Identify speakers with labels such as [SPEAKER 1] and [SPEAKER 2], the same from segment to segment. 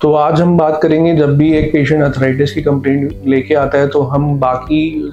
[SPEAKER 1] तो आज हम बात करेंगे, जब भी एक पेशेंट अर्थराइटिस की कंप्लेंट लेके आता है तो हम बाकी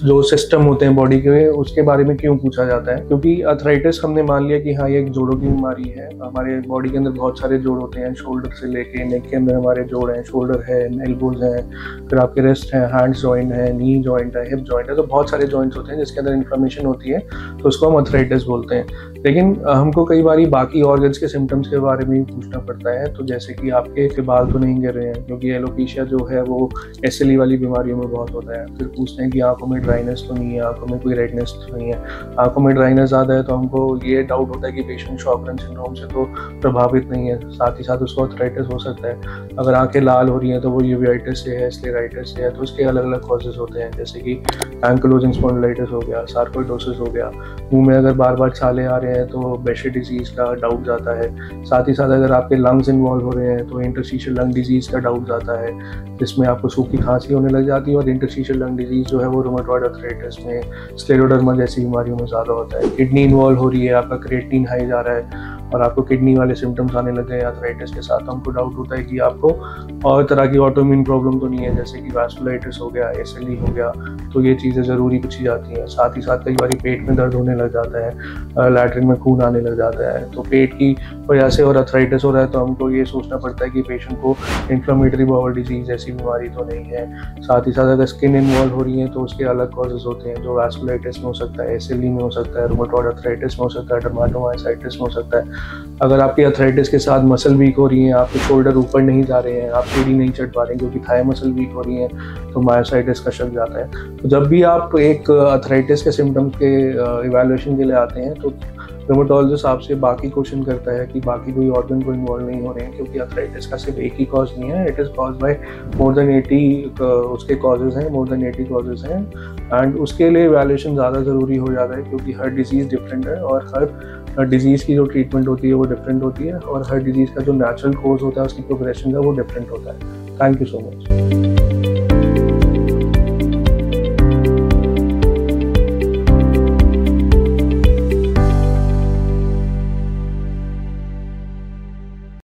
[SPEAKER 1] जो सिस्टम होते हैं बॉडी के, उसके बारे में क्यों पूछा जाता है। क्योंकि अर्थराइटिस हमने मान लिया कि हाँ ये एक जोड़ों की बीमारी है। हमारे बॉडी के अंदर बहुत सारे जोड़ होते हैं, शोल्डर से लेके नेक के अंदर हमारे जोड़ हैं, शोल्डर है, एल्बोज हैं, फिर आपके रिस्ट है, हैंड्स जॉइंट है, नी जॉइंट है, हिप जॉइंट है। तो बहुत सारे जॉइंट्स होते हैं जिसके अंदर इन्फ्लेमेशन होती है, तो उसको हम अर्थराइटिस बोलते हैं। लेकिन हमको कई बार बाकी ऑर्गन्स के सिम्टम्स के बारे में पूछना पड़ता है। तो जैसे कि आपके बाल तो नहीं गिर रहे हैं, क्योंकि एलोपेशिया जो है वो एसएलई वाली बीमारियों में बहुत होता है। फिर पूछते हैं कि आंखों में ड्राइनेस तो नहीं है, आंखों में कोई रेडनेस तो नहीं है। आंखों में ड्राइनेस ज़्यादा है तो हमको ये डाउट होता है कि पेशेंट शॉकरन सिंड्रोम से तो प्रभावित नहीं है, साथ ही साथ उसको अर्थराइटिस हो सकता है। अगर आंखें लाल हो रही हैं तो वो यूवेइटिस से है, स्क्लेराइटिस से है। तो उसके अलग अलग कॉजेज होते हैं, जैसे कि एंकिलोजिंग स्पॉन्डिलाइटिस हो गया, सार्कोइडोसिस हो गया। मुंह में अगर बार बार छाले आ रहे हैं तो बेशे डिजीज का डाउट जाता है। साथ ही साथ अगर आपके लंग्स इन्वॉल्व हो रहे हैं तो इंटरस्टिशियल लंग डिजीज का डाउट जाता है, जिसमें आपको सूखी खांसी होने लग जाती है। और इंटरस्टिशियल लंग डिजीज जो है वो रूमेटॉइड अर्थराइटिस में, स्क्लेरोडर्मा जैसी बीमारियों में ज़्यादा होता है। किडनी इन्वॉल्व हो रही है, आपका क्रिएटिनिन हाई जा रहा है और आपको किडनी वाले सिम्टम्स आने लगे हैं अर्थराइटिस के साथ, हमको डाउट होता है कि आपको और तरह की ऑटोइम्यून प्रॉब्लम तो नहीं है, जैसे कि वास्कुलाइटिस हो गया, एसएलई हो गया। तो ये चीज़ें ज़रूरी पूछी जाती हैं। साथ ही साथ कई बार पेट में दर्द होने लग जाता है, लैट्रिन में खून आने लग जाता है। तो पेट की वजह से और अर्थराइटिस हो रहा है तो हमको ये सोचना पड़ता है कि पेशेंट को इन्फ्लेमेटरी बाउल डिजीज जैसी बीमारी तो नहीं है। साथ ही साथ अगर स्किन इन्वॉल्व हो रही है तो उसके अलग कॉजेज होते हैं, जो वास्कुलाइटिस में हो सकता है, एसएलई में हो सकता है, रूमेटॉइड अर्थराइटिस में हो सकता है, डर्माटोमाइसाइटिस में हो सकता है। अगर आपकी अर्थराइटिस के साथ मसल वीक हो रही है, आपके शोल्डर ऊपर नहीं जा रहे हैं, आप सीढ़ी नहीं चढ़ पा रहे हैं क्योंकि थाई मसल वीक हो रही है, तो मायोसाइटिस का शक जाता है। तो जब भी आप एक अर्थराइटिस के सिम्टम्स के इवैल्यूएशन के लिए आते हैं तो रूमेटोलॉजिस्ट आपसे बाकी क्वेश्चन करता है कि बाकी कोई ऑर्गन को इन्वॉल्व नहीं हो रहे हैं, क्योंकि अर्थराइटिस का सिर्फ एक ही कॉज नहीं है, it is cause by more than 80 उसके कॉजेज हैं, मोर देन 80 कॉजेज हैं। एंड उसके लिए इवैल्यूएशन ज़्यादा ज़रूरी हो जाता है, क्योंकि हर डिजीज़ डिफरेंट है और हर डिजीज़ की जो ट्रीटमेंट होती है वो डिफरेंट होती है, और हर डिजीज़ का जो नेचुरल कोर्स होता है, उसकी प्रोग्रेशन का वो डिफरेंट होता है। Thank you so much.